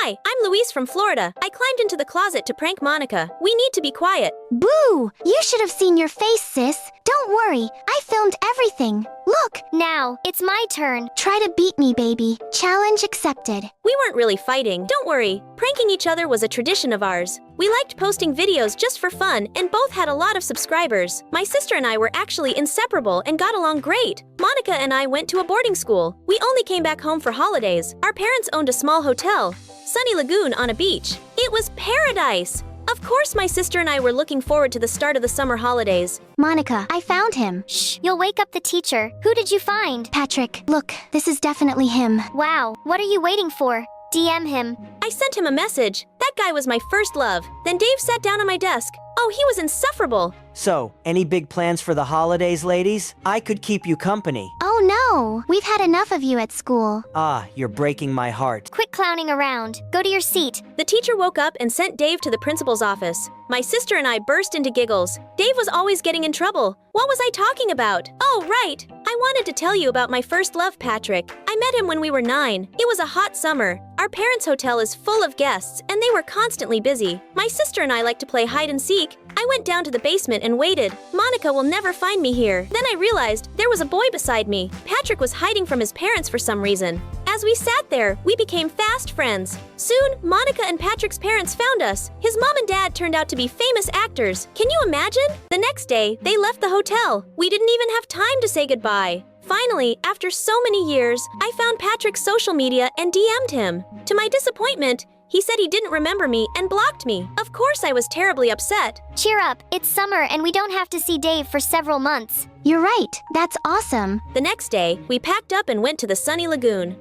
Hi, I'm Louise from Florida. I climbed into the closet to prank Monica. We need to be quiet. Boo! You should have seen your face, sis. Don't worry, I filmed everything. Look! Now, it's my turn. Try to beat me, baby. Challenge accepted. We weren't really fighting. Don't worry. Pranking each other was a tradition of ours. We liked posting videos just for fun and both had a lot of subscribers. My sister and I were actually inseparable and got along great. Monica and I went to a boarding school. We only came back home for holidays. Our parents owned a small hotel, Sunny Lagoon on a beach. It was paradise. Of course, my sister and I were looking forward to the start of the summer holidays. Monica, I found him. Shh, you'll wake up the teacher. Who did you find? Patrick, look, this is definitely him. Wow, what are you waiting for? DM him. I sent him a message. That guy was my first love. Then Dave sat down on my desk. Oh, he was insufferable. So, any big plans for the holidays, ladies? I could keep you company. Oh no, we've had enough of you at school. Ah, you're breaking my heart. Quit clowning around. Go to your seat. The teacher woke up and sent Dave to the principal's office. My sister and I burst into giggles. Dave was always getting in trouble. What was I talking about? Oh, right. I wanted to tell you about my first love, Patrick. I met him when we were 9. It was a hot summer. Our parents' hotel is full of guests, and they were constantly busy. My sister and I like to play hide and seek. I went down to the basement and waited. Monica will never find me here. Then I realized there was a boy beside me. Patrick was hiding from his parents for some reason. As we sat there, we became fast friends. Soon, Monica and Patrick's parents found us. His mom and dad turned out to be famous actors. Can you imagine? The next day, they left the hotel. We didn't even have time to say goodbye. Finally, after so many years, I found Patrick's social media and DM'd him. To my disappointment, he said he didn't remember me and blocked me. Of course, I was terribly upset. Cheer up, it's summer and we don't have to see Dave for several months. You're right, that's awesome. The next day, we packed up and went to the Sunny Lagoon.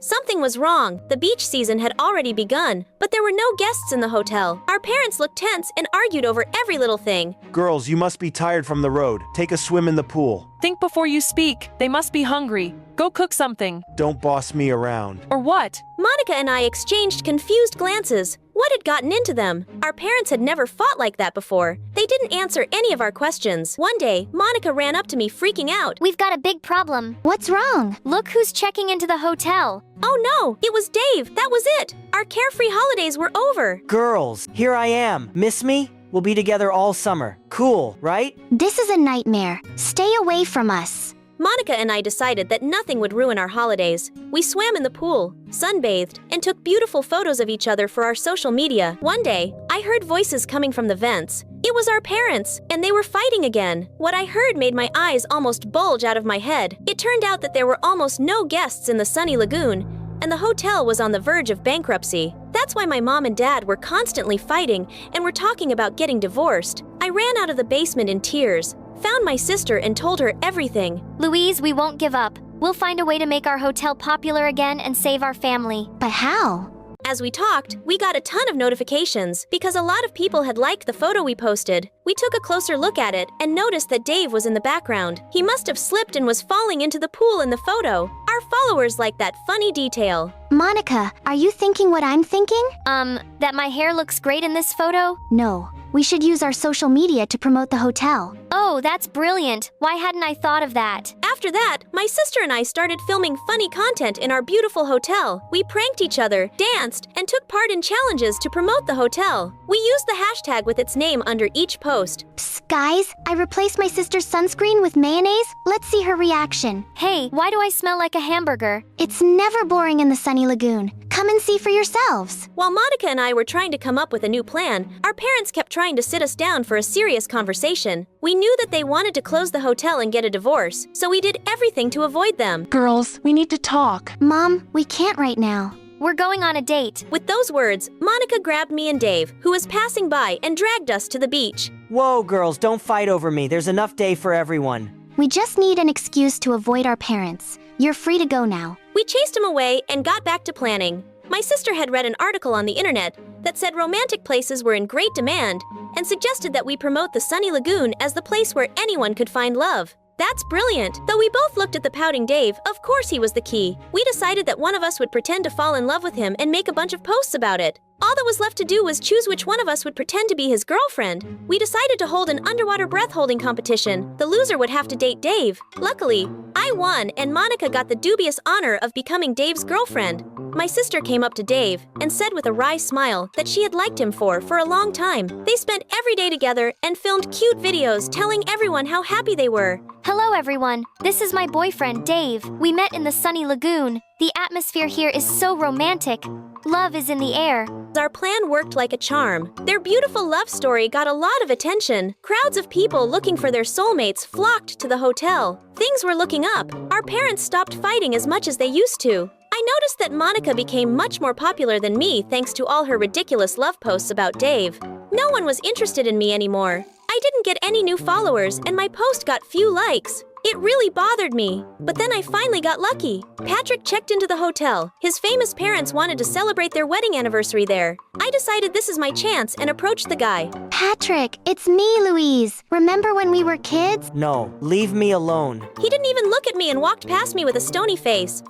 Something was wrong. The beach season had already begun, but there were no guests in the hotel. Our parents looked tense and argued over every little thing. Girls, you must be tired from the road. Take a swim in the pool. Think before you speak. They must be hungry. Go cook something. Don't boss me around. Or what? Monica and I exchanged confused glances. What had gotten into them? Our parents had never fought like that before. They didn't answer any of our questions. One day, Monica ran up to me freaking out. We've got a big problem. What's wrong? Look who's checking into the hotel. Oh no, it was Dave. That was it. Our carefree holidays were over. Girls, here I am. Miss me? We'll be together all summer. Cool, right? This is a nightmare. Stay away from us. Monica and I decided that nothing would ruin our holidays. We swam in the pool, sunbathed, and took beautiful photos of each other for our social media. One day, I heard voices coming from the vents. It was our parents, and they were fighting again. What I heard made my eyes almost bulge out of my head. It turned out that there were almost no guests in the Sunny Lagoon, and the hotel was on the verge of bankruptcy. That's why my mom and dad were constantly fighting and were talking about getting divorced. I ran out of the basement in tears, found my sister and told her everything. Louise, we won't give up. We'll find a way to make our hotel popular again and save our family. But how? As we talked, we got a ton of notifications because a lot of people had liked the photo we posted. We took a closer look at it and noticed that Dave was in the background. He must have slipped and was falling into the pool in the photo. Our followers liked that funny detail. Monica, are you thinking what I'm thinking? That my hair looks great in this photo? No. We should use our social media to promote the hotel. Oh, that's brilliant. Why hadn't I thought of that? After that, my sister and I started filming funny content in our beautiful hotel. We pranked each other, danced, and took part in challenges to promote the hotel. We used the hashtag with its name under each post. Psst, guys, I replaced my sister's sunscreen with mayonnaise. Let's see her reaction. Hey, why do I smell like a hamburger? It's never boring in the Sunny Lagoon. Come and see for yourselves. While Monica and I were trying to come up with a new plan, our parents kept trying to sit us down for a serious conversation. We knew that they wanted to close the hotel and get a divorce, so we did everything to avoid them. Girls, we need to talk. Mom, we can't right now. We're going on a date. With those words, Monica grabbed me and Dave, who was passing by, and dragged us to the beach. Whoa, girls, don't fight over me. There's enough day for everyone. We just need an excuse to avoid our parents. You're free to go now. We chased him away and got back to planning. My sister had read an article on the internet that said romantic places were in great demand and suggested that we promote the Sunny Lagoon as the place where anyone could find love. That's brilliant. Though we both looked at the pouting Dave, of course he was the key. We decided that one of us would pretend to fall in love with him and make a bunch of posts about it. All that was left to do was choose which one of us would pretend to be his girlfriend. We decided to hold an underwater breath-holding competition. The loser would have to date Dave. Luckily, I won, and Monica got the dubious honor of becoming Dave's girlfriend. My sister came up to Dave and said with a wry smile that she had liked him for a long time. They spent every day together and filmed cute videos telling everyone how happy they were. Hello everyone, this is my boyfriend Dave. We met in the sunny lagoon. The atmosphere here is so romantic. Love is in the air. Our plan worked like a charm. Their beautiful love story got a lot of attention. Crowds of people looking for their soulmates flocked to the hotel. Things were looking up. Our parents stopped fighting as much as they used to. I noticed that Monica became much more popular than me thanks to all her ridiculous love posts about Dave. No one was interested in me anymore. I didn't get any new followers and my post got few likes. It really bothered me. But then I finally got lucky. Patrick checked into the hotel. His famous parents wanted to celebrate their wedding anniversary there. I decided this is my chance and approached the guy. Patrick, it's me, Louise. Remember when we were kids? No, leave me alone. He didn't even look at me and walked past me with a stony face.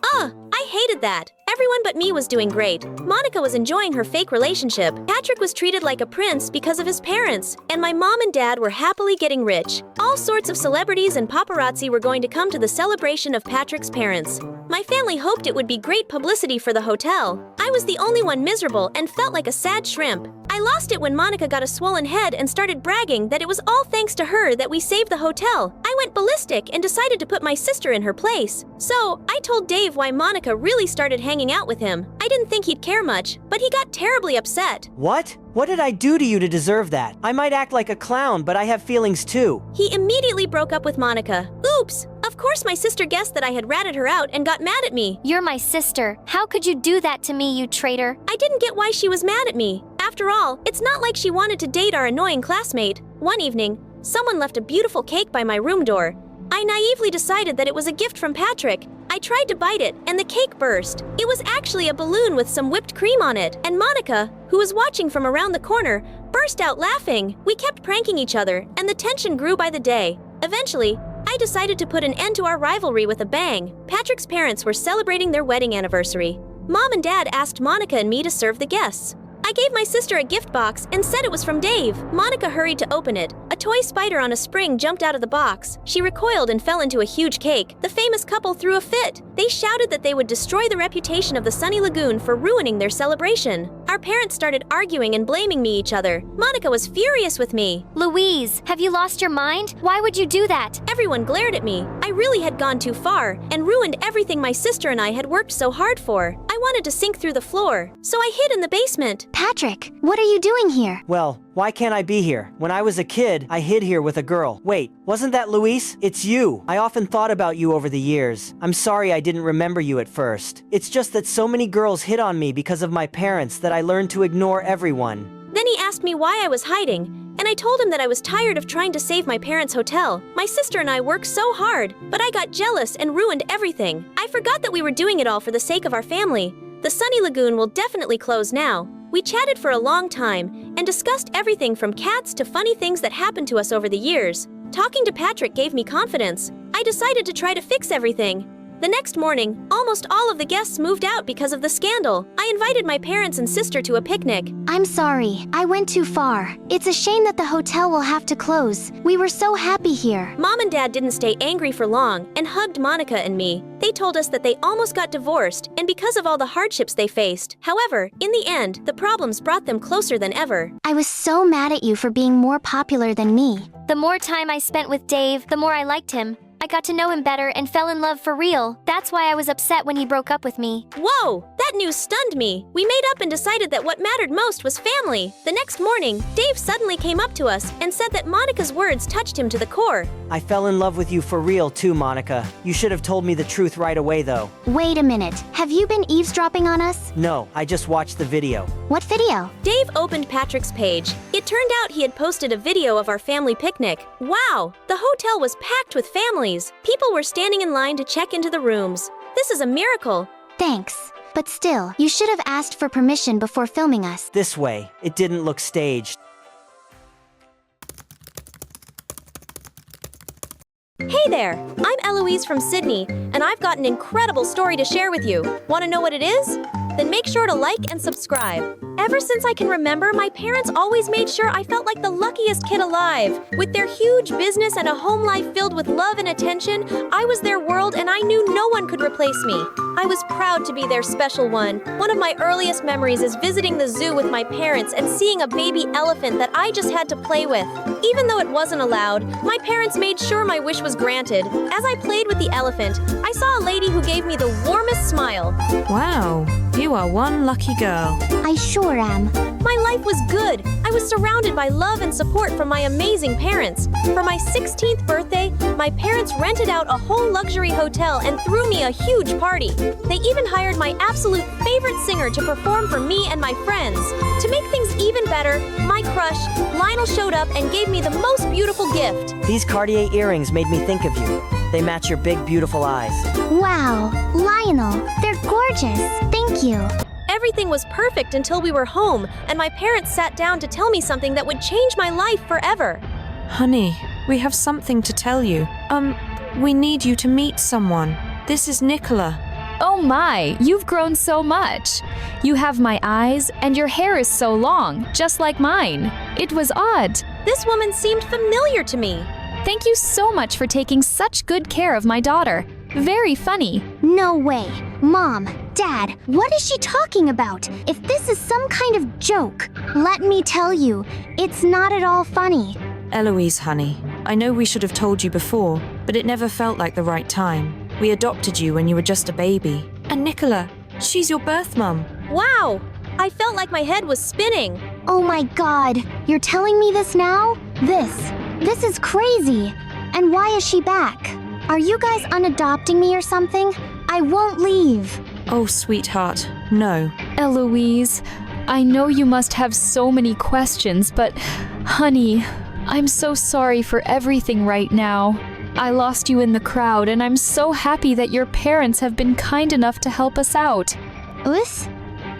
I hated that. Everyone but me was doing great. Monica was enjoying her fake relationship. Patrick was treated like a prince because of his parents. And my mom and dad were happily getting rich. All sorts of celebrities and paparazzi were going to come to the celebration of Patrick's parents. My family hoped it would be great publicity for the hotel. I was the only one miserable and felt like a sad shrimp. I lost it when Monica got a swollen head and started bragging that it was all thanks to her that we saved the hotel. I went ballistic and decided to put my sister in her place. So, I told Dave why Monica really started hanging out with him. I didn't think he'd care much, but he got terribly upset. What? What did I do to you to deserve that? I might act like a clown, but I have feelings too. He immediately broke up with Monica. Oops! Of course my sister guessed that I had ratted her out and got mad at me. You're my sister. How could you do that to me, you traitor? I didn't get why she was mad at me. After all, it's not like she wanted to date our annoying classmate. One evening, someone left a beautiful cake by my room door. I naively decided that it was a gift from Patrick. I tried to bite it, and the cake burst. It was actually a balloon with some whipped cream on it, and Monica, who was watching from around the corner, burst out laughing. We kept pranking each other, and the tension grew by the day. Eventually, I decided to put an end to our rivalry with a bang. Patrick's parents were celebrating their wedding anniversary. Mom and Dad asked Monica and me to serve the guests. I gave my sister a gift box and said it was from Dave. Monica hurried to open it. A toy spider on a spring jumped out of the box. She recoiled and fell into a huge cake. The famous couple threw a fit. They shouted that they would destroy the reputation of the Sunny Lagoon for ruining their celebration. Our parents started arguing and blaming me each other. Monica was furious with me. Louise, have you lost your mind? Why would you do that? Everyone glared at me. I really had gone too far and ruined everything my sister and I had worked so hard for. I wanted to sink through the floor, so I hid in the basement. Patrick, what are you doing here? Well, why can't I be here? When I was a kid, I hid here with a girl. Wait, wasn't that Luis? It's you. I often thought about you over the years. I'm sorry I didn't remember you at first. It's just that so many girls hit on me because of my parents that I learned to ignore everyone. Then he asked me why I was hiding, and I told him that I was tired of trying to save my parents' hotel. My sister and I worked so hard, but I got jealous and ruined everything. I forgot that we were doing it all for the sake of our family. The Sunny Lagoon will definitely close now. We chatted for a long time and discussed everything from cats to funny things that happened to us over the years. Talking to Patrick gave me confidence. I decided to try to fix everything. The next morning, almost all of the guests moved out because of the scandal. I invited my parents and sister to a picnic. I'm sorry, I went too far. It's a shame that the hotel will have to close. We were so happy here. Mom and Dad didn't stay angry for long and hugged Monica and me. They told us that they almost got divorced and because of all the hardships they faced. However, in the end, the problems brought them closer than ever. I was so mad at you for being more popular than me. The more time I spent with Dave, the more I liked him. I got to know him better and fell in love for real. That's why I was upset when he broke up with me. Whoa! That news stunned me. We made up and decided that what mattered most was family. The next morning, Dave suddenly came up to us and said that Monica's words touched him to the core. I fell in love with you for real too, Monica. You should have told me the truth right away though. Wait a minute. Have you been eavesdropping on us? No, I just watched the video. What video? Dave opened Patrick's page. It turned out he had posted a video of our family picnic. Wow! The hotel was packed with families. People were standing in line to check into the rooms. This is a miracle. Thanks. But still, you should have asked for permission before filming us. This way, it didn't look staged. Hey there! I'm Eloise from Sydney, and I've got an incredible story to share with you. Want to know what it is? then make sure to like and subscribe. Ever since I can remember, my parents always made sure I felt like the luckiest kid alive. With their huge business and a home life filled with love and attention, I was their world and I knew no one could replace me. I was proud to be their special one. One of my earliest memories is visiting the zoo with my parents and seeing a baby elephant that I just had to play with. Even though it wasn't allowed, my parents made sure my wish was granted. As I played with the elephant, I saw a lady who gave me the warmest smile. Wow, you are one lucky girl. I sure am. My life was good. I was surrounded by love and support from my amazing parents. For my 16th birthday, my parents rented out a whole luxury hotel and threw me a huge party. They even hired my absolute favorite singer to perform for me and my friends. To make things even better, my crush, Lionel, showed up and gave me the most beautiful gift. These Cartier earrings made me think of you. They match your big, beautiful eyes. Wow, Lionel, they're gorgeous. Thank you. Everything was perfect until we were home, and my parents sat down to tell me something that would change my life forever. Honey, we have something to tell you. We need you to meet someone. This is Nicola. Oh my, you've grown so much. You have my eyes, and your hair is so long, just like mine. It was odd. This woman seemed familiar to me. Thank you so much for taking such good care of my daughter. Very funny. No way. Mom, Dad, what is she talking about? If this is some kind of joke, let me tell you, it's not at all funny. Eloise, honey, I know we should have told you before, but it never felt like the right time. We adopted you when you were just a baby. And Nicola, she's your birth mum. Wow! I felt like my head was spinning. Oh my God, you're telling me this now? This is crazy. And why is she back? Are you guys unadopting me or something? I won't leave. Oh, sweetheart, no. Eloise, I know you must have so many questions, but honey, I'm so sorry for everything right now. I lost you in the crowd, and I'm so happy that your parents have been kind enough to help us out. Us?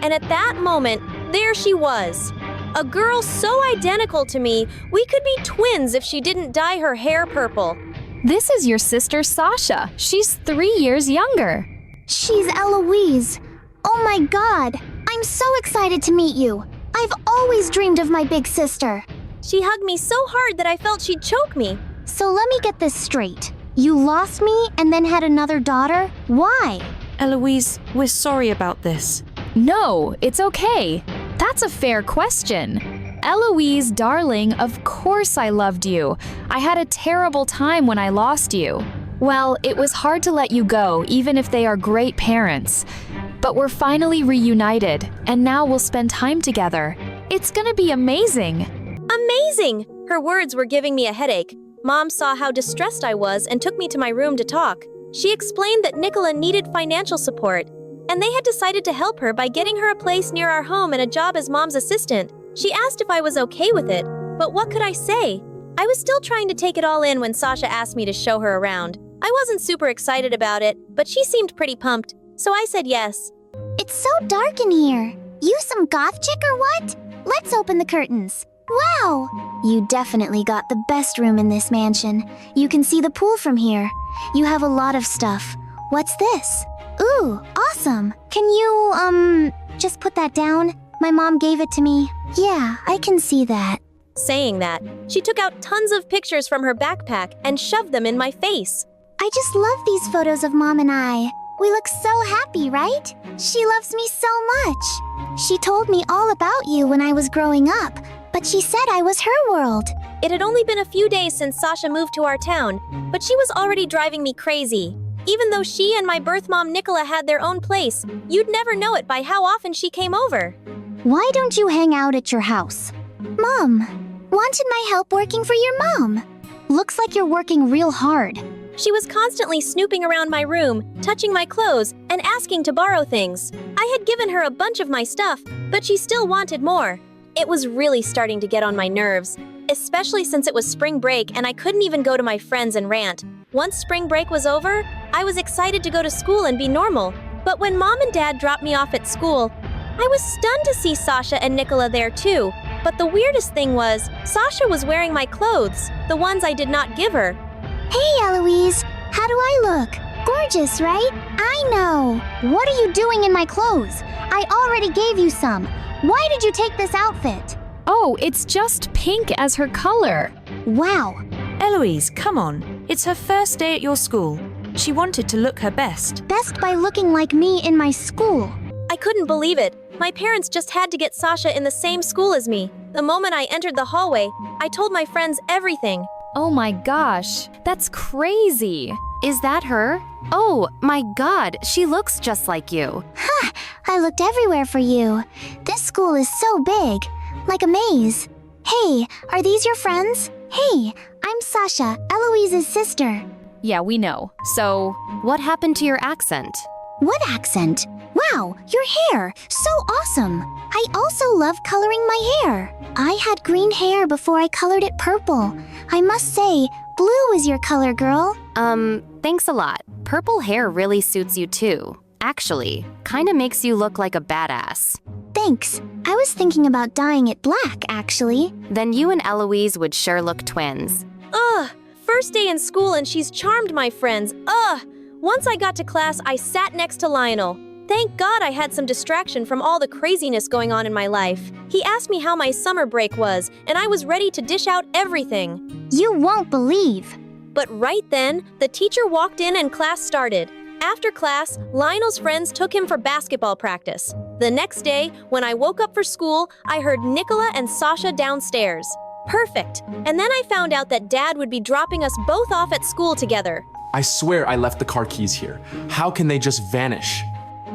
And at that moment, there she was. A girl so identical to me, we could be twins if she didn't dye her hair purple. This is your sister Sasha. She's 3 years younger. She's Eloise. Oh my God, I'm so excited to meet you. I've always dreamed of my big sister. She hugged me so hard that I felt she'd choke me. So let me get this straight. You lost me and then had another daughter? Why? Eloise, we're sorry about this. No, it's okay. That's a fair question. Eloise, darling, of course I loved you. I had a terrible time when I lost you. Well, it was hard to let you go, even if they are great parents. But we're finally reunited, and now we'll spend time together. It's gonna be amazing. Amazing! Her words were giving me a headache. Mom saw how distressed I was and took me to my room to talk. She explained that Nicola needed financial support, and they had decided to help her by getting her a place near our home and a job as Mom's assistant. She asked if I was okay with it, but what could I say? I was still trying to take it all in when Sasha asked me to show her around. I wasn't super excited about it, but she seemed pretty pumped, so I said yes. It's so dark in here. You some goth chick or what? Let's open the curtains. Wow! You definitely got the best room in this mansion. You can see the pool from here. You have a lot of stuff. What's this? Ooh, awesome. Can you, just put that down? My mom gave it to me. Yeah, I can see that. Saying that, she took out tons of pictures from her backpack and shoved them in my face. I just love these photos of Mom and I. We look so happy, right? She loves me so much. She told me all about you when I was growing up, but she said I was her world. It had only been a few days since Sasha moved to our town, but she was already driving me crazy. Even though she and my birth mom Nicola had their own place, you'd never know it by how often she came over. Why don't you hang out at your house? Mom, wanted my help working for your mom. Looks like you're working real hard. She was constantly snooping around my room, touching my clothes, and asking to borrow things. I had given her a bunch of my stuff, but she still wanted more. It was really starting to get on my nerves, especially since it was spring break and I couldn't even go to my friends and rant. Once spring break was over, I was excited to go to school and be normal. But when Mom and Dad dropped me off at school, I was stunned to see Sasha and Nicola there too. But the weirdest thing was, Sasha was wearing my clothes, the ones I did not give her. Hey, Eloise, how do I look? Gorgeous, right? I know. What are you doing in my clothes? I already gave you some. Why did you take this outfit? Oh, it's just pink as her color. Wow. Eloise, come on. It's her first day at your school. She wanted to look her best. Best by looking like me in my school. I couldn't believe it. My parents just had to get Sasha in the same school as me. The moment I entered the hallway, I told my friends everything. Oh my gosh, that's crazy. Is that her? Oh, my God, she looks just like you. Ha! I looked everywhere for you. This school is so big, like a maze. Hey, are these your friends? Hey, I'm Sasha, Eloise's sister. Yeah, we know. So, What happened to your accent? What accent? Wow, your hair! So awesome! I also love coloring my hair. I had green hair before I colored it purple. I must say, blue is your color, girl. Thanks a lot. Purple hair really suits you too. Actually, kinda makes you look like a badass. Thanks. I was thinking about dyeing it black, actually. Then you and Eloise would sure look twins. Ugh! First day in school and she's charmed my friends. Ugh! Once I got to class, I sat next to Lionel. Thank God I had some distraction from all the craziness going on in my life. He asked me how my summer break was, and I was ready to dish out everything. You won't believe. But right then, the teacher walked in and class started. After class, Lionel's friends took him for basketball practice. The next day, when I woke up for school, I heard Nicola and Sasha downstairs. Perfect. And then I found out that Dad would be dropping us both off at school together. I swear I left the car keys here. How can they just vanish?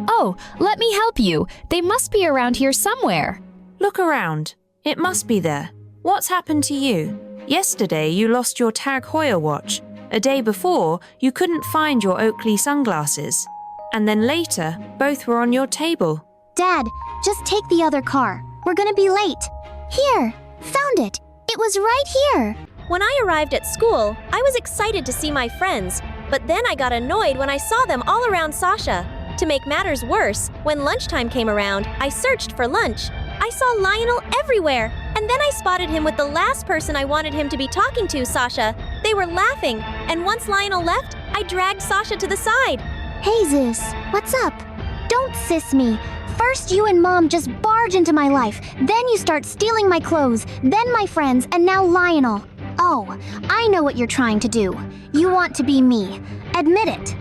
oh, let me help you. They must be around here somewhere. Look around. It must be there. What's happened to you? Yesterday, you lost your Tag Heuer watch. A day before, you couldn't find your Oakley sunglasses. And then later, both were on your table. Dad, just take the other car. We're gonna be late. Here, found it. It was right here. When I arrived at school, I was excited to see my friends, but then I got annoyed when I saw them all around Sasha. To make matters worse, when lunchtime came around, I searched for lunch. I saw Lionel everywhere, and then I spotted him with the last person I wanted him to be talking to, Sasha. They were laughing, and once Lionel left, I dragged Sasha to the side. Hey, Zeus, what's up? Don't sis me. First you and Mom just barge into my life, then you start stealing my clothes, then my friends, and now Lionel. Oh, I know what you're trying to do. You want to be me. Admit it.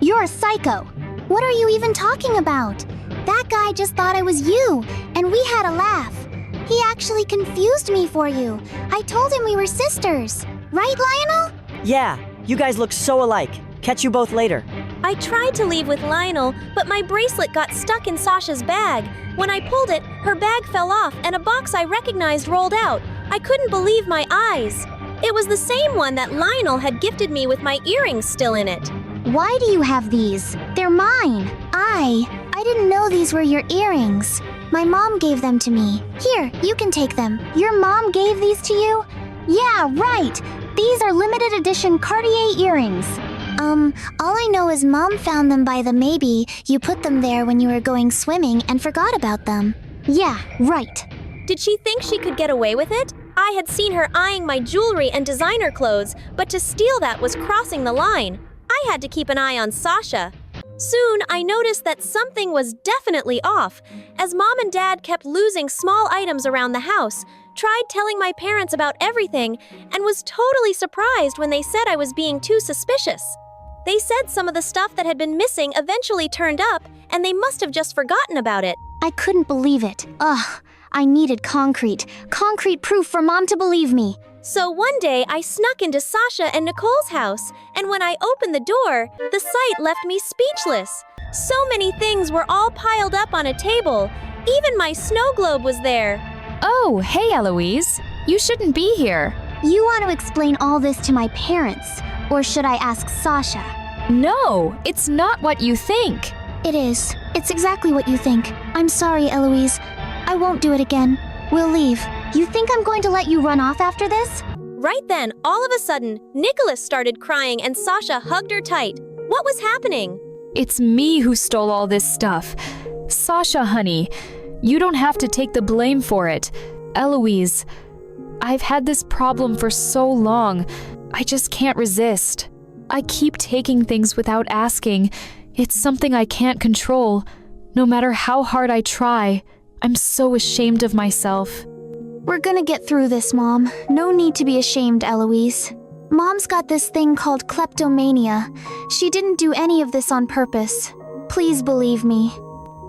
You're a psycho. What are you even talking about? That guy just thought I was you, and we had a laugh. He actually confused me for you. I told him we were sisters. Right, Lionel? Yeah, you guys look so alike. Catch you both later. I tried to leave with Lionel, but my bracelet got stuck in Sasha's bag. When I pulled it, her bag fell off and a box I recognized rolled out. I couldn't believe my eyes. It was the same one that Lionel had gifted me with my earrings still in it. Why do you have these? They're mine. I didn't know these were your earrings. My mom gave them to me. Here, you can take them. Your mom gave these to you? Yeah, right. These are limited edition Cartier earrings. All I know is Mom found them by the maybe you put them there when you were going swimming and forgot about them. Yeah, right. Did she think she could get away with it? I had seen her eyeing my jewelry and designer clothes, but to steal that was crossing the line. I had to keep an eye on Sasha. Soon, I noticed that something was definitely off, as Mom and Dad kept losing small items around the house, tried telling my parents about everything, and was totally surprised when they said I was being too suspicious. They said some of the stuff that had been missing eventually turned up, and they must have just forgotten about it. I couldn't believe it. Ugh, I needed concrete proof for Mom to believe me. So one day, I snuck into Sasha and Nicole's house, and when I opened the door, the sight left me speechless. So many things were all piled up on a table. Even my snow globe was there. Oh, hey, Eloise. You shouldn't be here. You want to explain all this to my parents, or should I ask Sasha? No, it's not what you think. It is. It's exactly what you think. I'm sorry, Eloise. I won't do it again. We'll leave. You think I'm going to let you run off after this? Right then, all of a sudden, Nicholas started crying and Sasha hugged her tight. What was happening? It's me who stole all this stuff. Sasha, honey, you don't have to take the blame for it. Eloise, I've had this problem for so long. I just can't resist. I keep taking things without asking. It's something I can't control. No matter how hard I try, I'm so ashamed of myself. We're gonna get through this, Mom. No need to be ashamed, Eloise. Mom's got this thing called kleptomania. She didn't do any of this on purpose. Please believe me.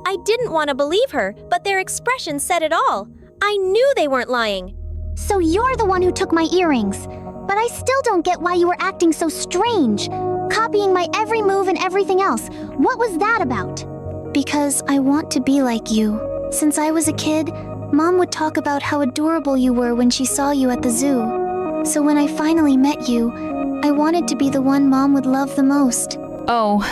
I didn't want to believe her, but their expression said it all. I knew they weren't lying. So you're the one who took my earrings. But I still don't get why you were acting so strange. Copying my every move and everything else. What was that about? Because I want to be like you. Since I was a kid, Mom would talk about how adorable you were when she saw you at the zoo. So when I finally met you, I wanted to be the one Mom would love the most. Oh,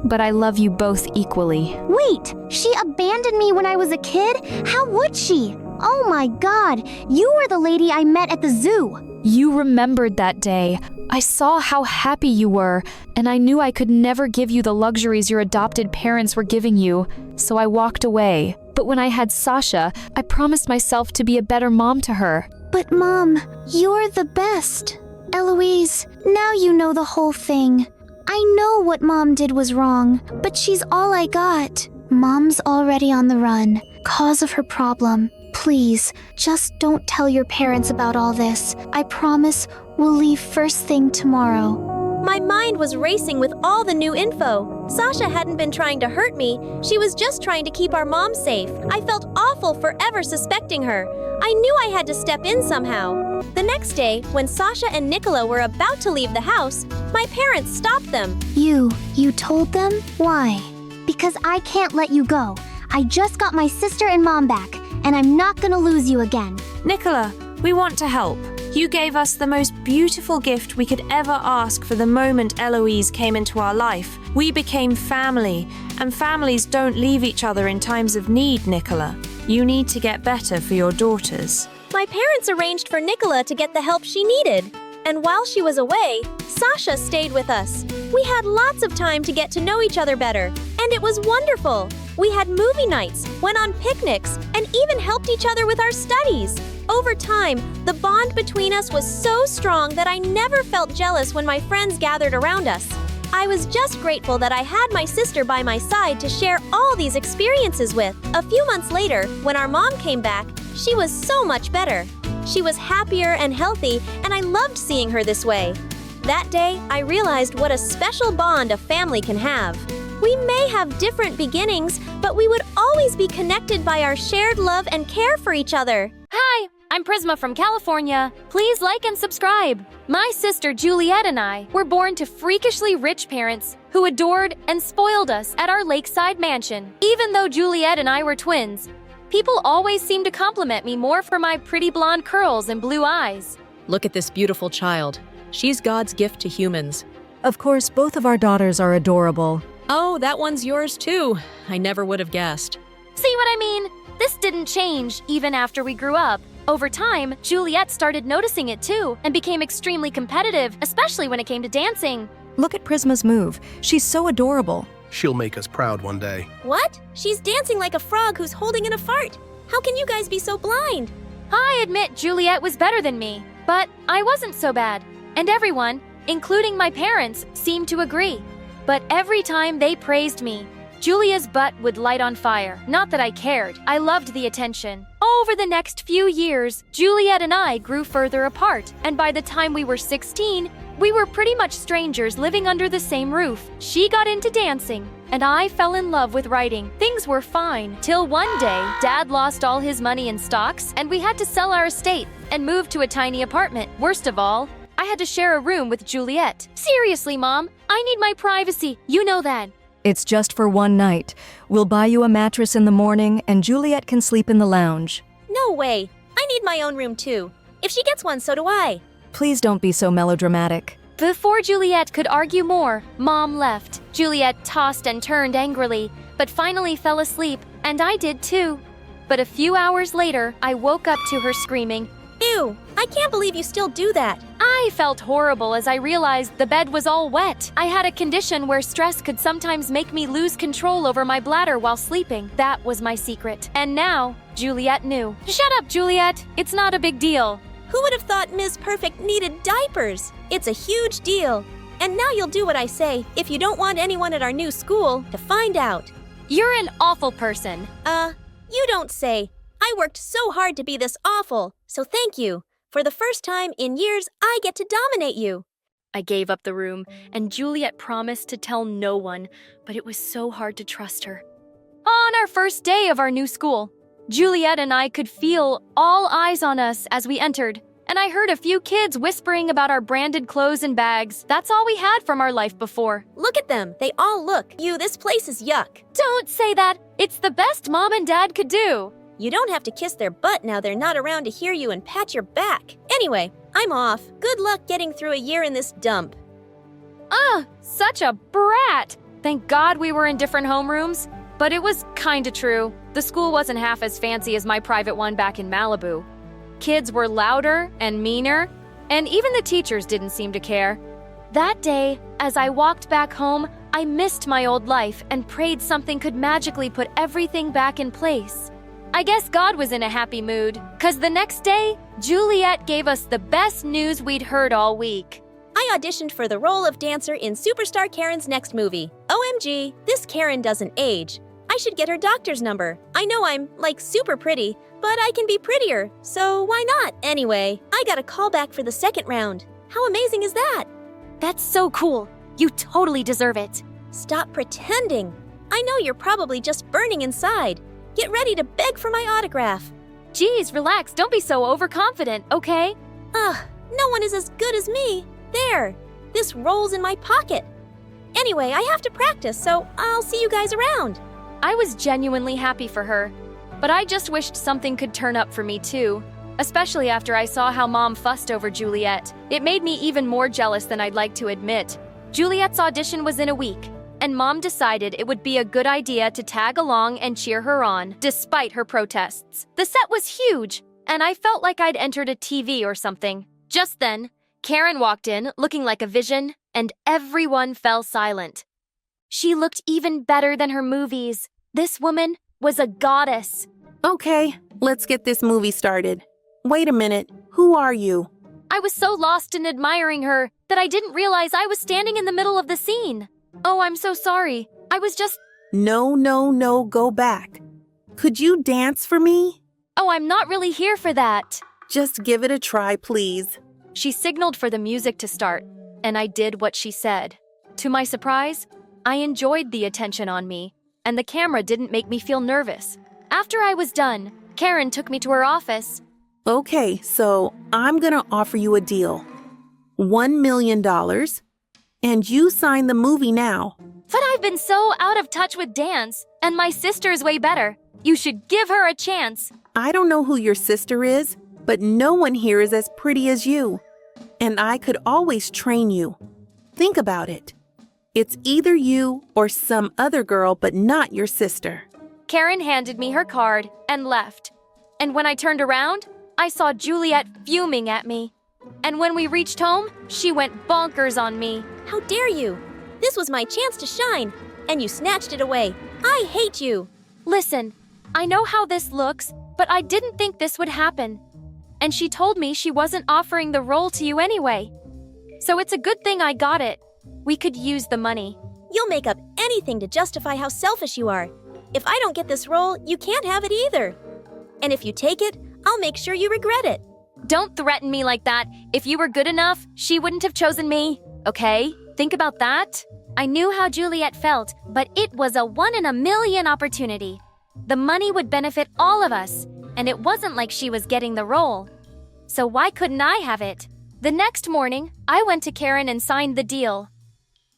but I love you both equally. Wait, she abandoned me when I was a kid? How would she? Oh my God, you were the lady I met at the zoo. You remembered that day. I saw how happy you were, and I knew I could never give you the luxuries your adopted parents were giving you, so I walked away. But when I had Sasha, I promised myself to be a better mom to her. But Mom, you're the best. Eloise, now you know the whole thing. I know what Mom did was wrong, but she's all I got. Mom's already on the run, cause of her problem. Please, just don't tell your parents about all this. I promise we'll leave first thing tomorrow. My mind was racing with all the new info. Sasha hadn't been trying to hurt me. She was just trying to keep our mom safe. I felt awful for ever suspecting her. I knew I had to step in somehow. The next day, when Sasha and Nicola were about to leave the house, my parents stopped them. You told them? Why? Because I can't let you go. I just got my sister and Mom back, and I'm not gonna lose you again. Nicola, we want to help. You gave us the most beautiful gift we could ever ask for the moment Eloise came into our life. We became family, and families don't leave each other in times of need, Nicola. You need to get better for your daughters. My parents arranged for Nicola to get the help she needed. And while she was away, Sasha stayed with us. We had lots of time to get to know each other better, and it was wonderful. We had movie nights, went on picnics, and even helped each other with our studies. Over time, the bond between us was so strong that I never felt jealous when my friends gathered around us. I was just grateful that I had my sister by my side to share all these experiences with. A few months later, when our mom came back, she was so much better. She was happier and healthy, and I loved seeing her this way. That day, I realized what a special bond a family can have. We may have different beginnings, but we would always be connected by our shared love and care for each other. Hi, I'm Prisma from California. Please like and subscribe. My sister Juliet and I were born to freakishly rich parents who adored and spoiled us at our lakeside mansion. Even though Juliet and I were twins, people always seemed to compliment me more for my pretty blonde curls and blue eyes. Look at this beautiful child. She's God's gift to humans. Of course, both of our daughters are adorable. Oh, that one's yours too. I never would have guessed. See what I mean? This didn't change even after we grew up. Over time, Juliet started noticing it too and became extremely competitive, especially when it came to dancing. Look at Prisma's move. She's so adorable. She'll make us proud one day. What? She's dancing like a frog who's holding in a fart. How can you guys be so blind? I admit Juliet was better than me, but I wasn't so bad. And everyone, including my parents, seemed to agree. But every time they praised me, Julia's butt would light on fire. Not that I cared. I loved the attention. Over the next few years, Juliet and I grew further apart, and by the time we were 16, we were pretty much strangers living under the same roof. She got into dancing, and I fell in love with writing. Things were fine, till one day, Dad lost all his money in stocks, and we had to sell our estate and move to a tiny apartment. Worst of all, I had to share a room with Juliet. Seriously, Mom, I need my privacy. You know that. It's just for one night. We'll buy you a mattress in the morning, and Juliet can sleep in the lounge. No way. I need my own room too. If she gets one, so do I. Please don't be so melodramatic. Before Juliet could argue more, Mom left. Juliet tossed and turned angrily, but finally fell asleep, and I did too. But a few hours later, I woke up to her screaming, Ew, I can't believe you still do that. I felt horrible as I realized the bed was all wet. I had a condition where stress could sometimes make me lose control over my bladder while sleeping. That was my secret. And now, Juliet knew. Shut up, Juliet. It's not a big deal. Who would have thought Ms. Perfect needed diapers? It's a huge deal. And now you'll do what I say if you don't want anyone at our new school to find out. You're an awful person. You don't say. I worked so hard to be this awful, so thank you. For the first time in years, I get to dominate you. I gave up the room, and Juliet promised to tell no one, but it was so hard to trust her. On our first day of our new school, Juliet and I could feel all eyes on us as we entered, and I heard a few kids whispering about our branded clothes and bags. That's all we had from our life before. Look at them. They all look. This place is yuck. Don't say that. It's the best Mom and Dad could do. You don't have to kiss their butt now they're not around to hear you and pat your back. Anyway, I'm off. Good luck getting through a year in this dump. Such a brat. Thank God we were in different homerooms. But it was kinda true. The school wasn't half as fancy as my private one back in Malibu. Kids were louder and meaner, and even the teachers didn't seem to care. That day, as I walked back home, I missed my old life and prayed something could magically put everything back in place. I guess God was in a happy mood, 'cause the next day, Juliet gave us the best news we'd heard all week. I auditioned for the role of dancer in Superstar Karen's next movie. OMG, this Karen doesn't age. I should get her doctor's number. I know I'm, super pretty, but I can be prettier, so why not? Anyway, I got a call back for the second round. How amazing is that? That's so cool. You totally deserve it. Stop pretending. I know you're probably just burning inside. Get ready to beg for my autograph. Geez, relax. Don't be so overconfident, okay? No one is as good as me. There. This rolls in my pocket. Anyway, I have to practice, so I'll see you guys around. I was genuinely happy for her, but I just wished something could turn up for me too, especially after I saw how Mom fussed over Juliet. It made me even more jealous than I'd like to admit. Juliet's audition was in a week, and Mom decided it would be a good idea to tag along and cheer her on, despite her protests. The set was huge, and I felt like I'd entered a TV or something. Just then, Karen walked in, looking like a vision, and everyone fell silent. She looked even better than her movies. This woman was a goddess. Okay, let's get this movie started. Wait a minute, who are you? I was so lost in admiring her that I didn't realize I was standing in the middle of the scene. Oh, I'm so sorry. I was just... No, go back. Could you dance for me? Oh, I'm not really here for that. Just give it a try, please. She signaled for the music to start, and I did what she said. To my surprise, I enjoyed the attention on me, and the camera didn't make me feel nervous. After I was done, Karen took me to her office. Okay, so I'm gonna offer you a deal. $1 million, and you sign the movie now. But I've been so out of touch with dance, and my sister's way better. You should give her a chance. I don't know who your sister is, but no one here is as pretty as you. And I could always train you. Think about it. It's either you or some other girl, but not your sister. Karen handed me her card and left. And when I turned around, I saw Juliet fuming at me. And when we reached home, she went bonkers on me. How dare you? This was my chance to shine, and you snatched it away. I hate you. Listen, I know how this looks, but I didn't think this would happen. And she told me she wasn't offering the role to you anyway. So it's a good thing I got it. We could use the money. You'll make up anything to justify how selfish you are. If I don't get this role, you can't have it either. And if you take it, I'll make sure you regret it. Don't threaten me like that. If you were good enough, she wouldn't have chosen me. Okay? Think about that. I knew how Juliet felt, but it was a 1 in a million opportunity. The money would benefit all of us, and it wasn't like she was getting the role. So why couldn't I have it? The next morning, I went to Karen and signed the deal.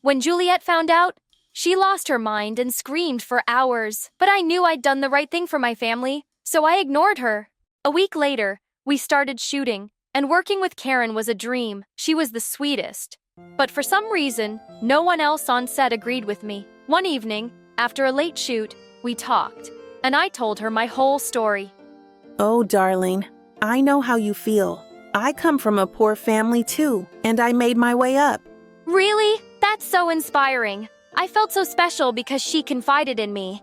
When Juliet found out, she lost her mind and screamed for hours. But I knew I'd done the right thing for my family, so I ignored her. A week later, we started shooting, and working with Karen was a dream. She was the sweetest. But for some reason, no one else on set agreed with me. One evening, after a late shoot, we talked, and I told her my whole story. Oh, darling, I know how you feel. I come from a poor family too, and I made my way up. Really? That's so inspiring. I felt so special because she confided in me.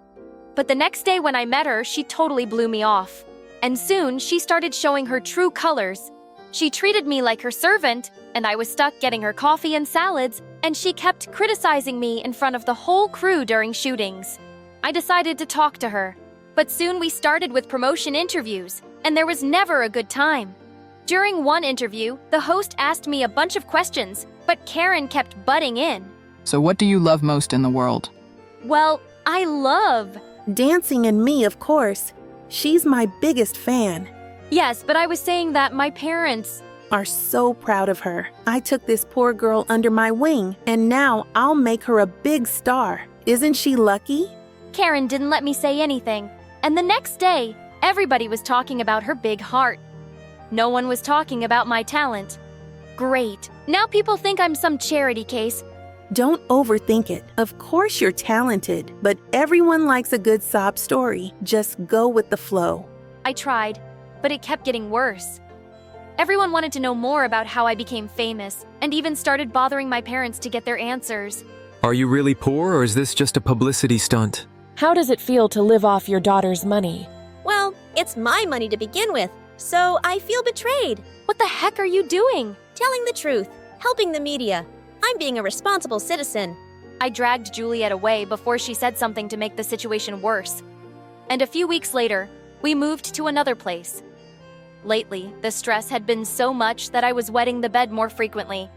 But the next day when I met her, she totally blew me off. And soon, she started showing her true colors. She treated me like her servant, and I was stuck getting her coffee and salads, and she kept criticizing me in front of the whole crew during shootings. I decided to talk to her, but soon we started with promotion interviews, and there was never a good time. During one interview, the host asked me a bunch of questions, but Karen kept butting in. So what do you love most in the world? Well, I love dancing and me, of course. She's my biggest fan. Yes, but I was saying that my parents are so proud of her. I took this poor girl under my wing, and now I'll make her a big star. Isn't she lucky? Karen didn't let me say anything, and the next day, everybody was talking about her big heart. No one was talking about my talent. Great. Now people think I'm some charity case. Don't overthink it. Of course you're talented, but everyone likes a good sob story. Just go with the flow. I tried, but it kept getting worse. Everyone wanted to know more about how I became famous, and even started bothering my parents to get their answers. Are you really poor, or is this just a publicity stunt? How does it feel to live off your daughter's money? Well, it's my money to begin with, so I feel betrayed. What the heck are you doing? Telling the truth, helping the media. I'm being a responsible citizen. I dragged Juliet away before she said something to make the situation worse. And a few weeks later, we moved to another place. Lately, the stress had been so much that I was wetting the bed more frequently.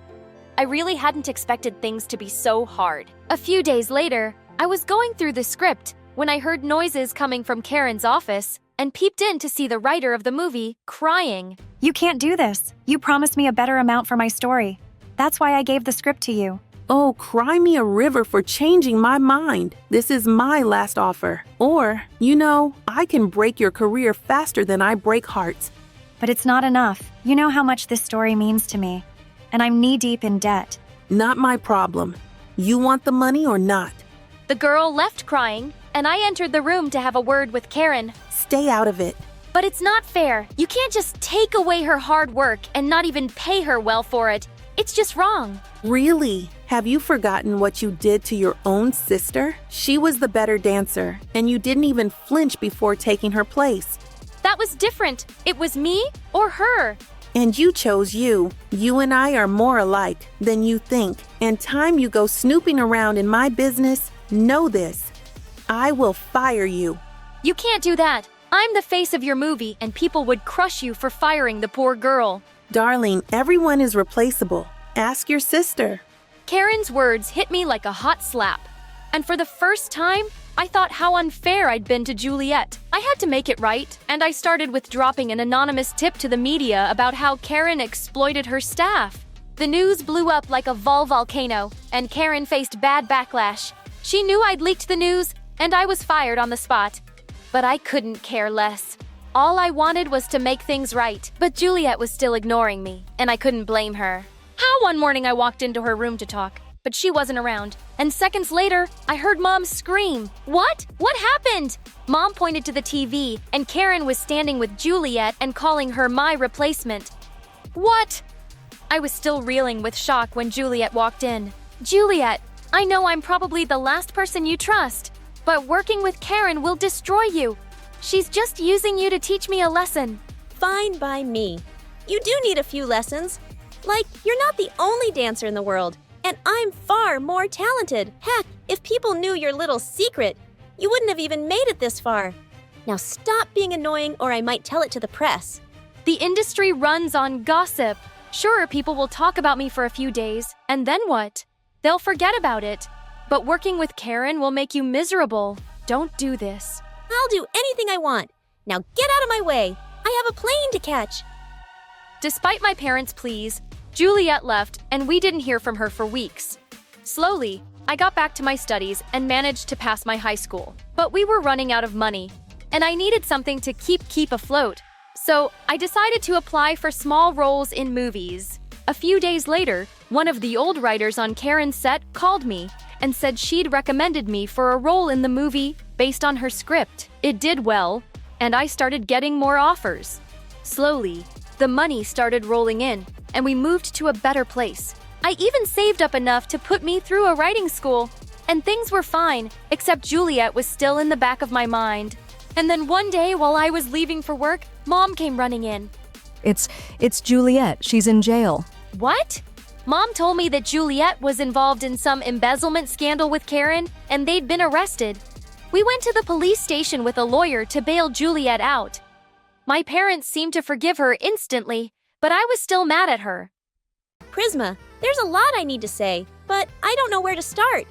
I really hadn't expected things to be so hard. A few days later, I was going through the script when I heard noises coming from Karen's office and peeped in to see the writer of the movie crying. You can't do this. You promised me a better amount for my story. That's why I gave the script to you. Oh, cry me a river for changing my mind. This is my last offer. Or, I can break your career faster than I break hearts. But it's not enough. You know how much this story means to me. And I'm knee-deep in debt. Not my problem. You want the money or not? The girl left crying, and I entered the room to have a word with Karen. Stay out of it. But it's not fair. You can't just take away her hard work and not even pay her well for it. It's just wrong. Really? Have you forgotten what you did to your own sister? She was the better dancer, and you didn't even flinch before taking her place. That was different. It was me or her. And you chose you. You and I are more alike than you think. And time you go snooping around in my business, know this. I will fire you. You can't do that. I'm the face of your movie, and people would crush you for firing the poor girl. Darling, everyone is replaceable. Ask your sister. Karen's words hit me like a hot slap. And for the first time, I thought how unfair I'd been to Juliet. I had to make it right, and I started with dropping an anonymous tip to the media about how Karen exploited her staff. The news blew up like a volcano, and Karen faced bad backlash. She knew I'd leaked the news, and I was fired on the spot. But I couldn't care less. All I wanted was to make things right. But Juliet was still ignoring me, and I couldn't blame her. How one morning I walked into her room to talk, but she wasn't around. And seconds later, I heard Mom scream. What? What happened? Mom pointed to the TV, and Karen was standing with Juliet and calling her my replacement. What? I was still reeling with shock when Juliet walked in. Juliet, I know I'm probably the last person you trust, but working with Karen will destroy you. She's just using you to teach me a lesson. Fine by me. You do need a few lessons. Like, you're not the only dancer in the world, and I'm far more talented. Heck, if people knew your little secret, you wouldn't have even made it this far. Now stop being annoying or I might tell it to the press. The industry runs on gossip. Sure, people will talk about me for a few days, and then what? They'll forget about it. But working with Karen will make you miserable. Don't do this. I'll do anything I want. Now get out of my way. I have a plane to catch. Despite my parents' pleas, Juliet left, and we didn't hear from her for weeks. Slowly, I got back to my studies and managed to pass my high school. But we were running out of money, and I needed something to keep afloat. So I decided to apply for small roles in movies. A few days later, one of the old writers on Karen's set called me and said she'd recommended me for a role in the movie based on her script. It did well, and I started getting more offers. Slowly, the money started rolling in, and we moved to a better place. I even saved up enough to put me through a writing school, and things were fine, except Juliet was still in the back of my mind. And then one day, while I was leaving for work, Mom came running in. It's Juliet. She's in jail. What? Mom told me that Juliet was involved in some embezzlement scandal with Karen, and they'd been arrested. We went to the police station with a lawyer to bail Juliet out. My parents seemed to forgive her instantly, but I was still mad at her. Prisma, there's a lot I need to say, but I don't know where to start.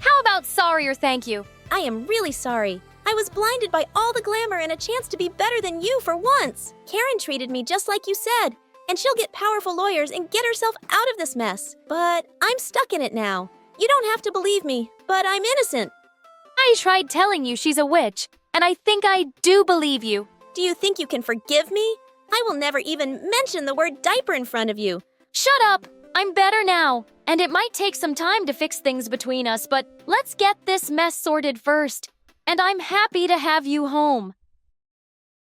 How about sorry or thank you? I am really sorry. I was blinded by all the glamour and a chance to be better than you for once. Karen treated me just like you said, and she'll get powerful lawyers and get herself out of this mess. But I'm stuck in it now. You don't have to believe me, but I'm innocent. I tried telling you she's a witch, and I think I do believe you. Do you think you can forgive me? I will never even mention the word diaper in front of you. Shut up! I'm better now, and it might take some time to fix things between us, but let's get this mess sorted first. And I'm happy to have you home.